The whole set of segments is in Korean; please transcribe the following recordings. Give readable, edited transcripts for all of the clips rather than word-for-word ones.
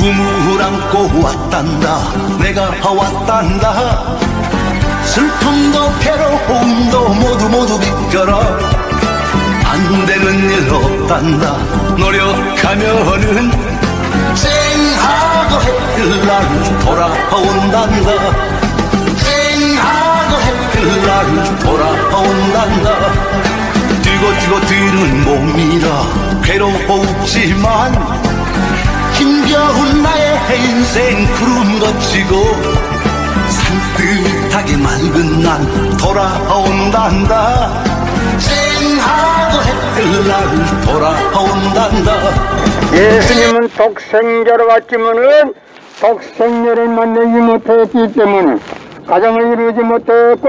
꿈을 안고 왔단다. 내가 왔단다. 슬픔도 괴로움도 모두 비껴라. 안 되는 일 없단다. 노력하면은 쨍하고 햇빛 날 돌아온단다. 쨍하고 햇빛 날 돌아온단다. 뛰고 뛰는 몸이라 괴로웠지만 힘겨운 나의 인생 구름 거치고 산뜻하게 맑은 날 돌아온단다. 쨍하고 햇빛 날 돌아온단다. 예수님은 독생자로 왔지만은 독생자를 만나지 못했기 때문에 가정을 이루지 못했고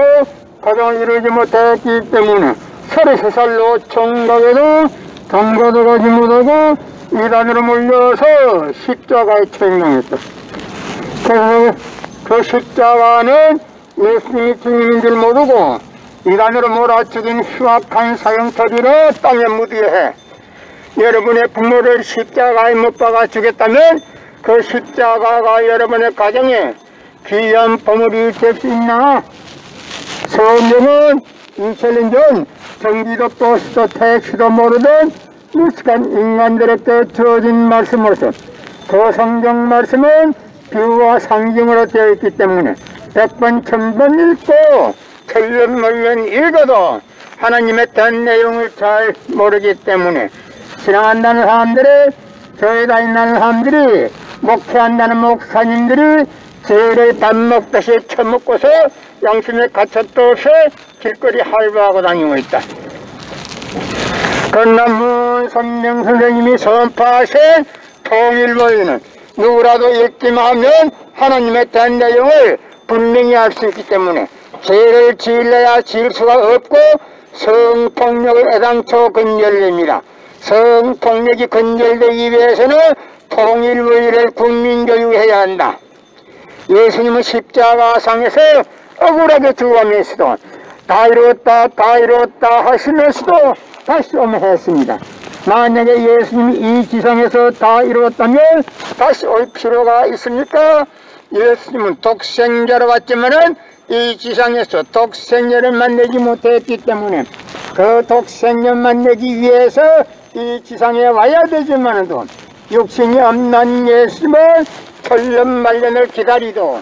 가정을 이루지 못했기 때문에 33살로 총각에도 장가도 가지 못하고 이단으로 몰려서 십자가에 처형당했다. 그래서 그 십자가는 예수님이 주님인 줄 모르고 이단으로 몰아죽인 흉악한 사형터리로 땅에 묻게 여러분의 부모를 십자가에 못 박아 주겠다면 그 십자가가 여러분의 가정에 귀한 보물이 될 수 있나? 성경은 2000년 전 경기도 버스도 택시도 모르던 무식한 인간들에게 주어진 말씀으로서 그 성경 말씀은 비유와 상징으로 되어 있기 때문에 100번 1000번 읽고 천년만년 읽어도 하나님에 대한 내용을 잘 모르기 때문에 신앙한다는 사람들이 교회 다닌다는 사람들이 목회한다는 목사님들이 죄를 밥 먹듯이 처먹고서 양심에 가책도 없이 길거리 할부하고 다니고 있다. 그러나 문선명 선생님이 선포하신 통일보이는 누구라도 읽기만 하면 하나님에 대한 내용을 분명히 알 수 있기 때문에 죄를 지으려야 지을 수가 없고 성폭력을 애당초 건절됩니다. 성폭력이 건절되기 위해서는 통일보이를 국민교육해야 한다. 예수님은 십자가상에서 억울하게 죽어가면서도 다 이루었다 하시면서도 다시 오면했습니다. 만약에 예수님이 이 지상에서 다 이루었다면 다시 올 필요가 있습니까? 예수님은 독생자로 왔지만은 이 지상에서 독생자를 만나지 못했기 때문에 그 독생자 만나기 위해서 이 지상에 와야 되지만도 육신이 없는 예수님은 천년만년을 기다리도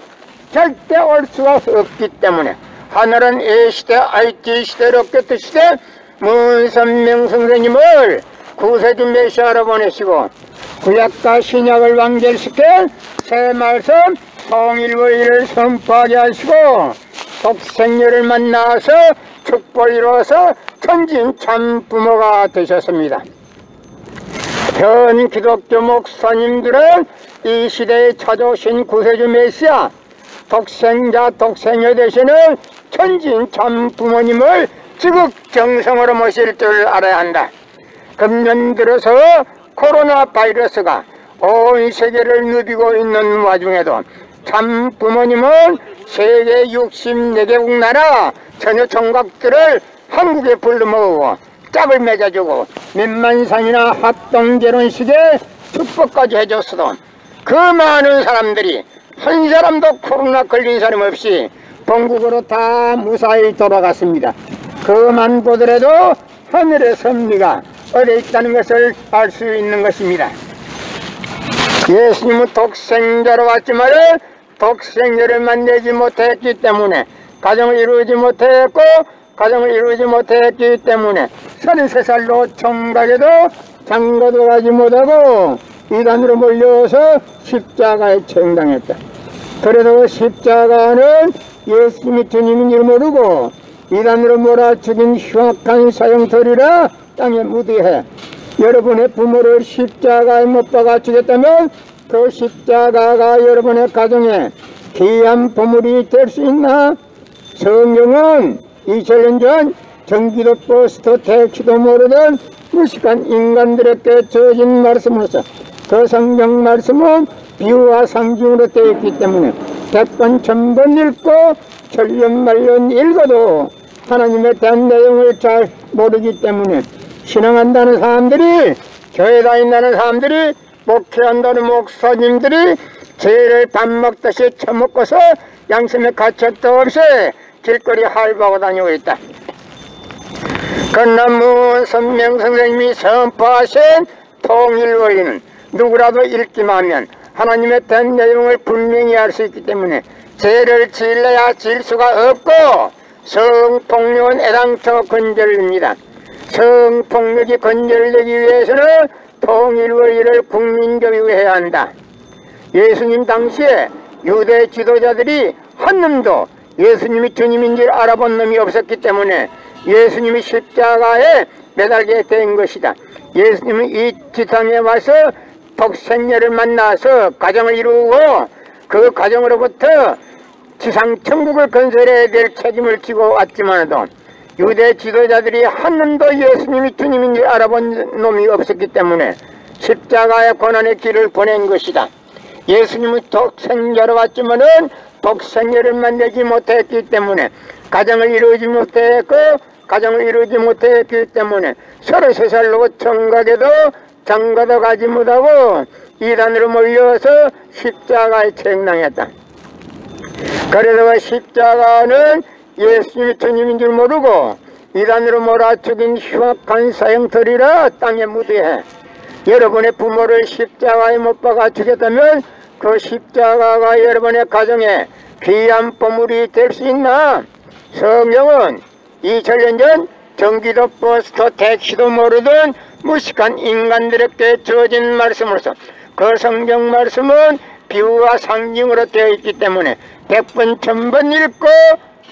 절대 올 수가 없기 때문에 하늘은 A시대 IT시대로 껴뜨시되 문선명 선생님을 구세주 메시아로 보내시고 구약과 신약을 완결시켜 새 말씀 통일보이를 선포하게 하시고 독생녀를 만나서 축복을 이루어서 천진 참 부모가 되셨습니다. 현 기독교 목사님들은 이 시대에 찾아오신 구세주 메시아 독생자 독생녀 되시는 천진 참 부모님을 지극정성으로 모실 줄 알아야 한다. 금년 들어서 코로나 바이러스가 온 세계를 누비고 있는 와중에도 참 부모님은 세계 64개국 나라 전혀 총각들을 한국에 불러모으고 짝을 맺어주고 몇만상이나 합동결혼식에 축복까지 해줬어도 그 많은 사람들이 한 사람도 코로나 걸린 사람 없이 본국으로 다 무사히 돌아갔습니다. 그만 보더라도 하늘의 섭리가 어디 있다는 것을 알 수 있는 것입니다. 예수님은 독생자로 왔지만 독생자를 만나지 못했기 때문에 가정을 이루지 못했고 가정을 이루지 못했기 때문에 33살로 총각에도 장가도 가지 못하고 이단으로 몰려서 십자가에 처형당했다. 그래도 십자가는 예수님이 주님인 줄 모르고 이단으로 몰아 죽인 흉악한 사형터리라 땅에 묻게 여러분의 부모를 십자가에 못 박아 주겠다면 그 십자가가 여러분의 가정에 귀한 보물이 될 수 있나? 성경은 2000년 전 경기도 버스도 택시도 모르던 무식한 인간들에게 주어진 말씀으로서 그 성경 말씀은 비유와 상징으로 되어 있기 때문에 100번 1000번 읽고 천년만년 읽어도 하나님에 대한 내용을 잘 모르기 때문에 신앙한다는 사람들이 교회 다닌다는 사람들이 목회한다는 목사님들이 죄를 밥 먹듯이 처먹고서 양심의 가책도 없이 길거리 할바하고 다니고 있다. 그러나 문선명 선생님이 선포하신 통일원리는 누구라도 읽기만 하면 하나님의 된 내용을 분명히 알 수 있기 때문에 죄를 지으려야 지을 수가 없고 성폭력은 애당초 건절입니다. 성폭력이 건절되기 위해서는 통일원리를 국민교육해야 한다. 예수님 당시에 유대 지도자들이 한 놈도 예수님이 주님인 줄 알아본 놈이 없었기 때문에 예수님이 십자가에 매달게 된 것이다. 예수님은 이 지상에 와서 독생녀를 만나서 가정을 이루고 그 가정으로부터 지상 천국을 건설해야 될 책임을 지고 왔지만도 유대 지도자들이 한 놈도 예수님이 주님인 줄 알아본 놈이 없었기 때문에 십자가의 고난의 길을 보낸 것이다. 예수님은 독생자로 왔지만은 독생녀를 만나지 못했기 때문에 가정을 이루지 못했고 가정을 이루지 못했기 때문에 33살로 정각에도 장가도 가지 못하고 이단으로 몰려서 십자가에 책당했다. 그래서 십자가는 예수님이 주님인 줄 모르고 이단으로 몰아 죽인 흉악한 사형터리라 땅에 묻어해. 여러분의 부모를 십자가에 못 박아 죽였다면 그 십자가가 여러분의 가정에 귀한 보물이 될 수 있나? 성경은 2000년 전 전기도 버스도 택시도 모르던 무식한 인간들에게 주어진 말씀으로서 그 성경 말씀은 비유와 상징으로 되어 있기 때문에 100번 1000번 읽고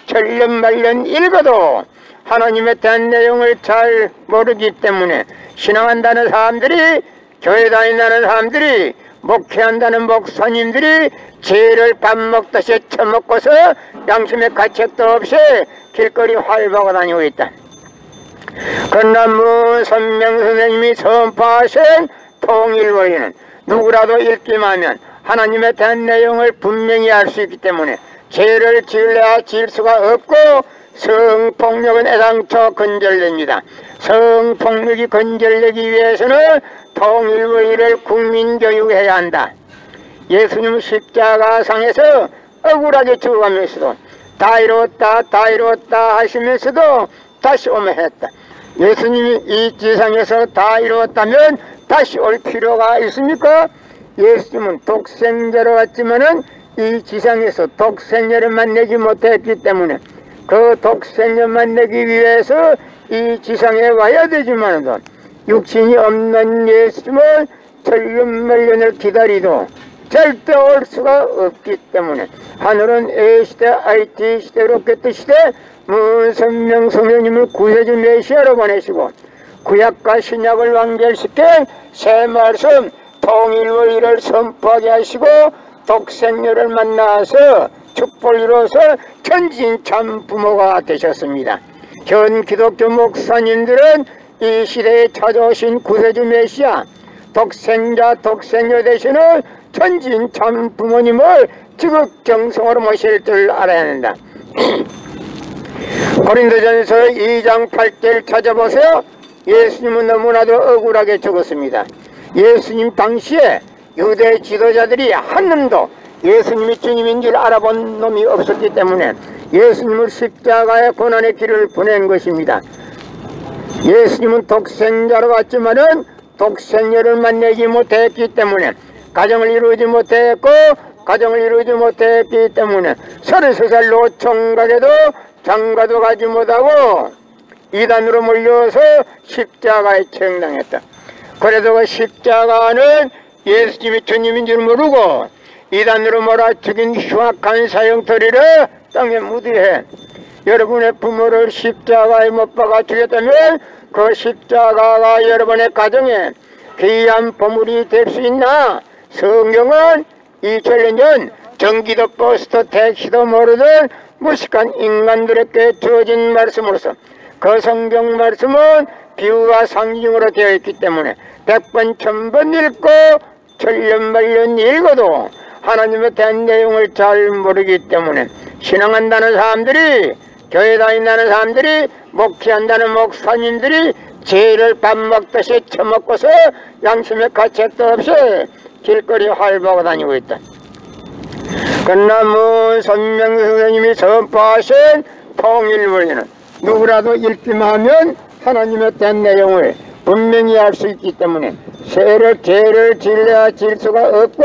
천년만년 읽어도 하나님에 대한 내용을 잘 모르기 때문에 신앙한다는 사람들이, 교회 다닌다는 사람들이, 목회한다는 목사님들이 죄를 밥 먹듯이 처먹고서 양심의 가책도 없이 길거리 활보하고 다니고 있다. 그러나 문선명 선생님이 선포하신 통일원리는 누구라도 읽기만 하면 하나님에 대한 내용을 분명히 알 수 있기 때문에 죄를 지으려야 지을 수가 없고 성폭력은 애당초 건절됩니다. 성폭력이 건절되기 위해서는 통일원리를 국민교육해야 한다. 예수님 십자가상에서 억울하게 죽어가면서도 다 이루었다 하시면서도 다시 오면 했다. 예수님이 이 지상에서 다 이루었다면 다시 올 필요가 있습니까? 예수님은 독생자로 왔지만은 이 지상에서 독생자를 만나지 못했기 때문에 그 독생자 만나기 위해서 이 지상에 와야 되지만은 육신이 없는 예수님은 천년만년을 기다리도 절대 올 수가 없기 때문에 하늘은 A시대, IT 시대, 로켓 시대 문선명 성령님을 구세주 메시아로 보내시고 구약과 신약을 완결시켜 새 말씀 통일원리를 선포하게 하시고 독생녀를 만나서 축복을 이루어서 천진 참 부모가 되셨습니다. 현 기독교 목사님들은 이 시대에 찾아오신 구세주 메시아 독생자 독생녀 되시는 천진 참 부모님을 지극정성으로 모실 줄 알아야 한다. 고린도전서 2장 8절 찾아보세요. 예수님은 너무나도 억울하게 죽었습니다. 예수님 당시에 유대 지도자들이 한 놈도 예수님이 주님인 줄 알아본 놈이 없었기 때문에 예수님을 십자가의 고난의 길을 보낸 것입니다. 예수님은 독생자로 왔지만은 독생녀를 만나지 못했기 때문에 가정을 이루지 못했고 가정을 이루지 못했기 때문에 33살로 총각에도 장가도 가지 못하고 이단으로 몰려서 십자가에 책당했다. 그래도 그 십자가는 예수님이 주님인 줄 모르고 이단으로 몰아 죽인 흉악한 사형터리를 땅에 묻이해. 여러분의 부모를 십자가에 못 박아 죽였다면 그 십자가가 여러분의 가정에 귀한 보물이 될 수 있나? 성경은 2000년 전 전기도 버스도 택시도 모르던 무식한 인간들에게 주어진 말씀으로서 그 성경 말씀은 비유와 상징으로 되어 있기 때문에 100번 1000번 읽고 천년만년 읽어도 하나님에 대한 내용을 잘 모르기 때문에 신앙한다는 사람들이, 교회 다닌다는 사람들이, 목회한다는 목사님들이 죄를 밥 먹듯이 처먹고서 양심의 가책도 없이 길거리 활보하고 다니고 있다. 그러나 문선명 선생님이 선포하신 통일원리는 누구라도 읽기만 하면 하나님의 된 내용을 분명히 알 수 있기 때문에 죄를 질려야 질 수가 없고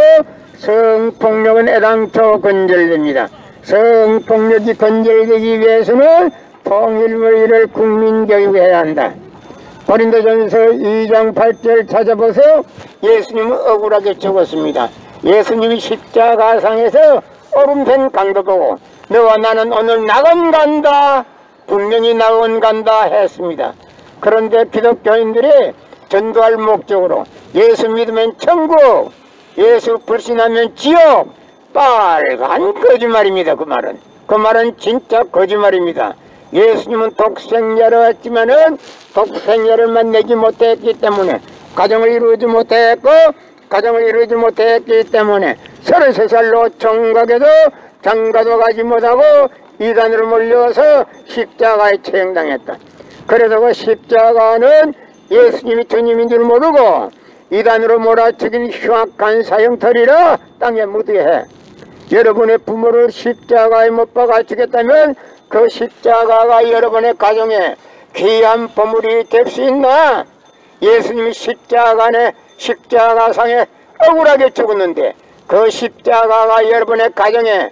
성폭력은 애당초 건절됩니다. 성폭력이 건절되기 위해서는 통일원리를 국민교육해야 한다. 고린도전서 2장 8절 찾아보세요. 예수님은 억울하게 적었습니다. 예수님이 십자가상에서 오름된 강도 보고 너와 나는 오늘 낙원 간다, 분명히 낙원 간다 했습니다. 그런데 기독교인들이 전도할 목적으로 예수 믿으면 천국, 예수 불신하면 지옥, 빨간 거짓말입니다. 그 말은 진짜 거짓말입니다. 예수님은 독생자로 왔지만은 독생자를 내지 못했기 때문에 가정을 이루지 못했기 때문에 33살로 총각에도 장가도 가지 못하고 이단으로 몰려서 십자가에 처형당했다. 그래서 그 십자가는 예수님이 주님인 줄 모르고 이단으로 몰아치긴 흉악한 사형터리라 땅에 묻어해. 여러분의 부모를 십자가에 못 박아 죽였다면 그 십자가가 여러분의 가정에 귀한 보물이 될 수 있나? 예수님이 십자가상에 억울하게 죽었는데 그 십자가가 여러분의 가정에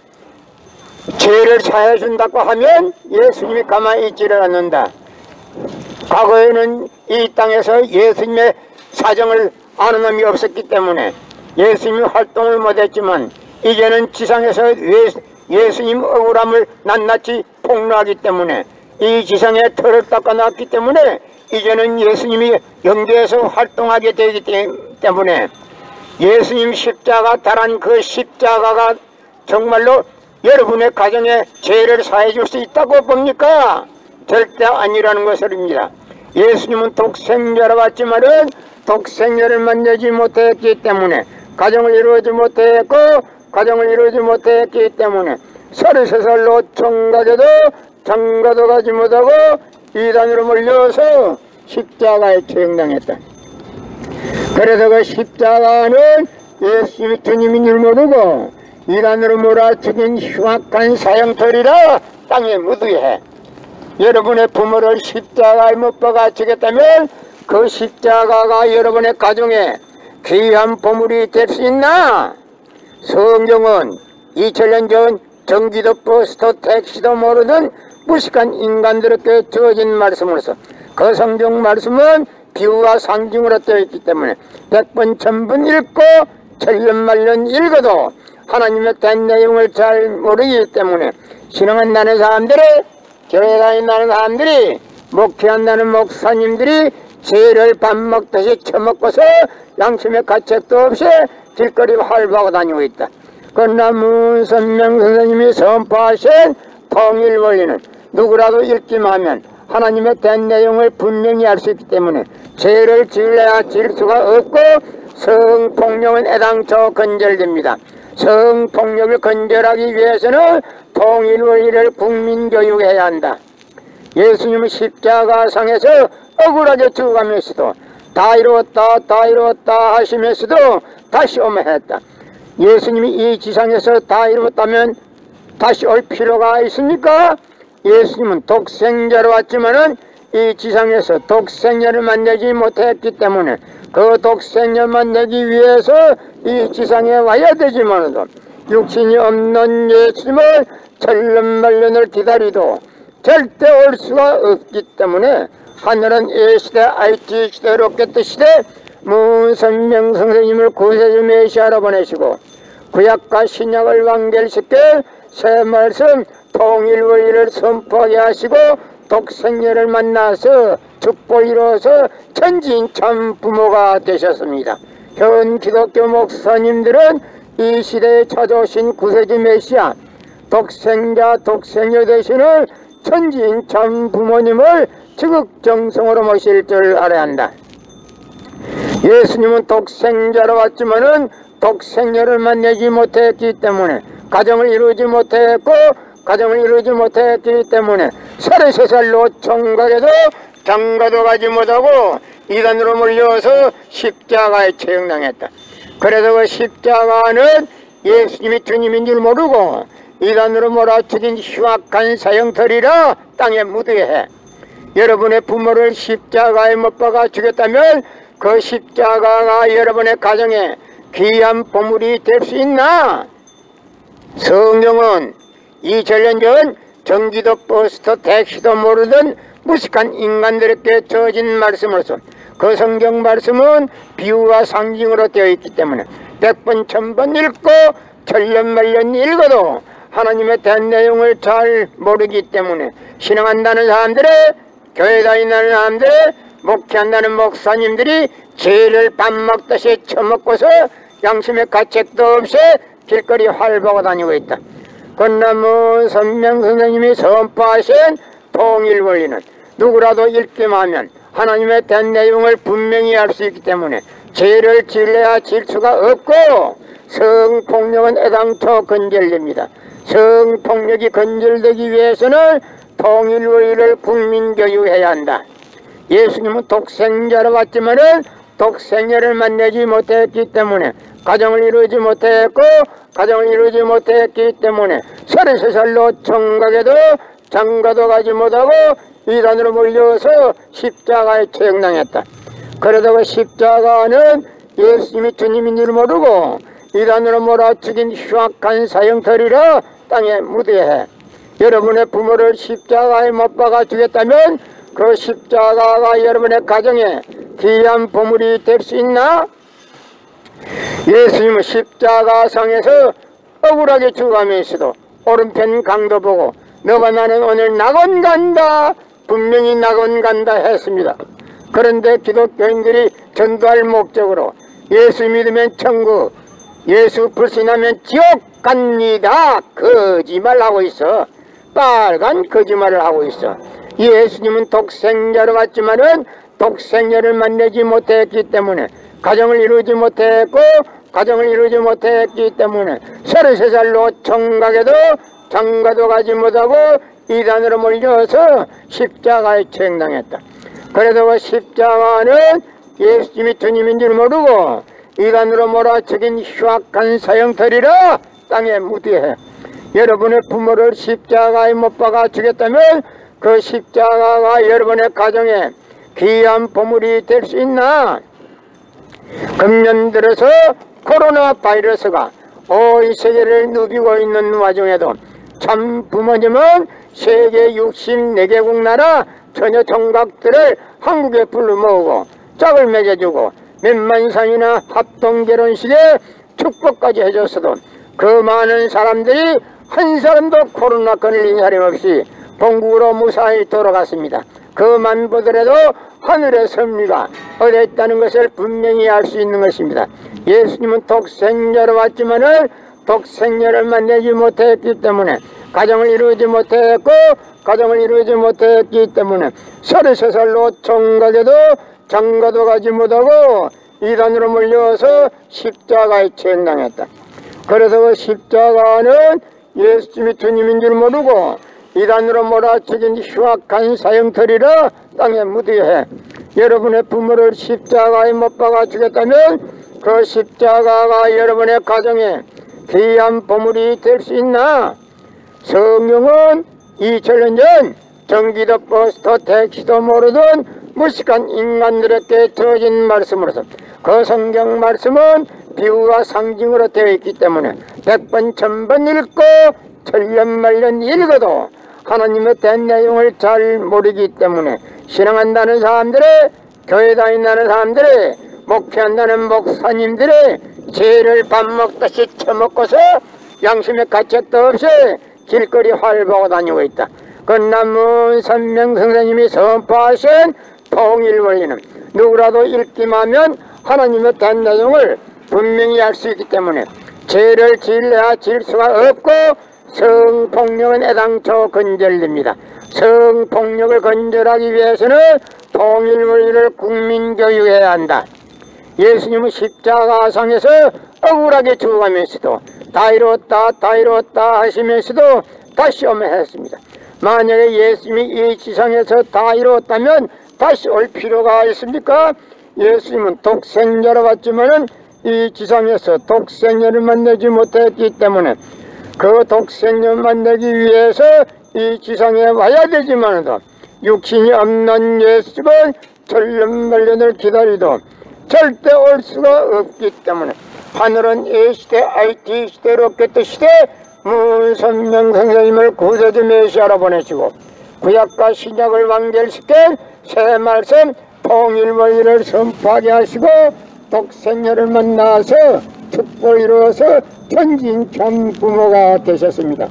죄를 사해준다고 하면 예수님이 가만히 있지를 않는다. 과거에는 이 땅에서 예수님의 사정을 아는 놈이 없었기 때문에 예수님이 활동을 못했지만 이제는 지상에서 예수님 억울함을 낱낱이 폭로하기 때문에 이 지상에 털을 닦아놨기 때문에 이제는 예수님이 영계에서 활동하게 되기 때문에 예수님 십자가 달한 그 십자가가 정말로 여러분의 가정에 죄를 사해줄 수 있다고 봅니까? 절대 아니라는 것입니다. 예수님은 독생자로 왔지만은 독생자를 만나지 못했기 때문에 가정을 이루지 못했기 때문에 33살로 총각에도 장가도 가지 못하고 이단으로 몰려서 십자가에 처형당했다. 그래서 그 십자가는 예수님이 주님인 줄 모르고 이단으로 몰아치긴 흉악한 사형터리라 땅에 묻어해. 여러분의 부모를 십자가에 못 박아 죽였다면 그 십자가가 여러분의 가정에 귀한 보물이 될 수 있나? 성경은 2000년 전 전기도 버스도 택시도 모르던 무식한 인간들에게 주어진 말씀으로서 그 성경 말씀은 비유와 상징으로 되어 있기 때문에 100번 1000번 읽고 천년만년 읽어도 하나님의 된 내용을 잘 모르기 때문에 신앙한다는 사람들이, 교회 다닌다는 사람들이, 목회한다는 목사님들이 죄를 밥 먹듯이 처먹고서 양심의 가책도 없이 길거리 활보하고 다니고 있다. 그러나 문선명 선생님이 선포하신 통일원리는 누구라도 읽기만 하면 하나님의 된 내용을 분명히 알 수 있기 때문에 죄를 질러야 질 수가 없고 성폭력은 애당초 건절됩니다. 성폭력을 건절하기 위해서는 통일원리를 국민교육해야 한다. 예수님은 십자가상에서 억울하게 죽어가면서도 다 이루었다 하시면서도 다시 오면 했다. 예수님이 이 지상에서 다 이루었다면 다시 올 필요가 있습니까? 예수님은 독생자로 왔지만은 이 지상에서 독생자를 만나지 못했기 때문에 그 독생자를 만나기 위해서 이 지상에 와야 되지만은 육신이 없는 예수님을 천년만년을 기다리도 절대 올 수가 없기 때문에 하늘은 A시대, IT 시대, 로켓 시대 문선명 선생님을 구세주 메시아로 보내시고 구약과 신약을 완결시켜 새 말씀 통일원리를 선포하게 하시고 독생자를 만나서 축복 이루어서 천지인 참 부모가 되셨습니다. 현 기독교 목사님들은 이 시대에 찾아오신 구세주 메시아 독생자 되시는 천지인 참 부모님을 지극정성으로 모실 줄 알아야 한다. 예수님은 독생자로 왔지만은 독생자를 만나지 못했기 때문에 가정을 이루지 못했기 때문에 33살로 총각에도 장가도 가지 못하고 이단으로 몰려서 십자가에 처형당했다. 그래서 그 십자가는 예수님이 주님인 줄 모르고 이단으로 몰아치긴 흉악한 사형터리라 땅에 묻어야 해. 여러분의 부모를 십자가에 못 박아 죽였다면 그 십자가가 여러분의 가정에 귀한 보물이 될 수 있나? 성경은 2000년 전 전기도 버스도 택시도 모르던 무식한 인간들에게 주어진 말씀으로서 그 성경 말씀은 비유와 상징으로 되어 있기 때문에 100번 1000번 읽고 천년만년 읽어도 하나님의 대한 내용을 잘 모르기 때문에 신앙한다는 사람들의, 교회 다닌다는 사람들의, 목회한다는 목사님들이 죄를 밥 먹듯이 처먹고서 양심의 가책도 없이 길거리 활보고 다니고 있다. 건나무 선명 선생님이 선포하신 통일 원리는 누구라도 읽기만 하면 하나님의 대한 내용을 분명히 알 수 있기 때문에 죄를 지으려야 질 수가 없고, 성폭력은 애당초 건절됩니다. 성폭력이 건절되기 위해서는 통일 원리를 국민교육해야 한다. 예수님은 독생자로 왔지만은 독생자를 만나지 못했기 때문에 가정을 이루지 못했고, 가정을 이루지 못했기 때문에 33살로 총각에도 장가도 가지 못하고 이단으로 몰려서 십자가에 처형당했다. 그러다 그 십자가는 예수님이 주님인 줄 모르고 이단으로 몰아치긴 흉악한 사형터리라 땅에 묻어야 해. 여러분의 부모를 십자가에 못 박아 죽였다면 그 십자가가 여러분의 가정에 귀한 보물이 될 수 있나? 예수님은 십자가상에서 억울하게 죽어가면서도 오른편 강도 보고 너가 나는 오늘 낙원 간다, 분명히 낙원 간다 했습니다. 그런데 기독교인들이 전도할 목적으로 예수 믿으면 천국, 예수 불신하면 지옥 갑니다, 거짓말하고 있어. 빨간 거짓말을 하고 있어. 예수님은 독생자로 왔지만은 독생자를 만나지 못했기 때문에 가정을 이루지 못했고, 가정을 이루지 못했기 때문에 33살로 총각에도 장가도 가지 못하고 이단으로 몰려서 십자가에 처형당했다. 그래서 그 십자가는 예수님이 주님인 줄 모르고 이단으로 몰아치긴 흉악한 사형터리라 땅에 묻어야 해. 여러분의 부모를 십자가에 못 박아 죽였다면 그 십자가가 여러분의 가정에 귀한 보물이 될 수 있나? 금년 들어서 코로나 바이러스가 온 세계를 누비고 있는 와중에도 참 부모님은 세계 64개국 나라 처녀 총각들을 한국에 불러 모으고 짝을 맺어주고 몇만상이나 합동결혼식에 축복까지 해줬어도 그 많은 사람들이 한 사람도 코로나 걸린 사람 없이 본국으로 무사히 돌아갔습니다. 그만 보더라도 하늘의 섭리가 어디에 있다는 것을 분명히 알 수 있는 것입니다. 예수님은 독생자로 왔지만은 독생자를 만나지 못했기 때문에 가정을 이루지 못했고, 가정을 이루지 못했기 때문에 33살로 총각에도 장가도 가지 못하고 이단으로 몰려서 십자가에 처형당했다. 그래서 그 십자가는 예수님이 주님인 줄 모르고 이단으로 몰아치긴 흉악한 사형터리라 땅에 묻어야 해. 여러분의 부모를 십자가에 못 박아 죽였다면 그 십자가가 여러분의 가정에 귀한 보물이 될 수 있나? 성경은 2000년 전 전기도 버스도 택시도 모르던 무식한 인간들에게 주어진 말씀으로서 그 성경 말씀은 비유와 상징으로 되어 있기 때문에 100번 1000번 읽고 천년만년 읽어도 하나님에 대한 내용을 잘 모르기 때문에 신앙한다는 사람들의, 교회 다닌다는 사람들의, 목회한다는 목사님들의 죄를 밥 먹듯이 처먹고서 양심의 가책도 없이 길거리 활보고 다니고 있다. 건나무 선명 선생님이 선포하신 통일 원리는 누구라도 읽기만 하면 하나님의 대한 내용을 분명히 알 수 있기 때문에 죄를 지으려야 질 수가 없고, 성폭력은 애당초 건절됩니다. 성폭력을 건절하기 위해서는 통일 원리를 국민교육해야 한다. 예수님은 십자가상에서 억울하게 죽어가면서도 다 이뤘다 하시면서도 다시 오면 했습니다. 만약에 예수님이 이 지상에서 다 이루었다면 다시 올 필요가 있습니까? 예수님은 독생자로 왔지만은 이 지상에서 독생자를 만나지 못했기 때문에 그 독생자를 만나기 위해서 이 지상에 와야 되지만도 육신이 없는 예수님은 천년만년을 기다리도 절대 올 수가 없기 때문에 하늘은 이 시대 IT 시대 로켓 시대 문선명 선생님을 구세주 메시아로 보내시고 구약과 신약을 완결시킨 새 말씀 통일원리를 선포하게 하시고 독생녀를 만나서 축복을 이루어서 천진 참 부모가 되셨습니다.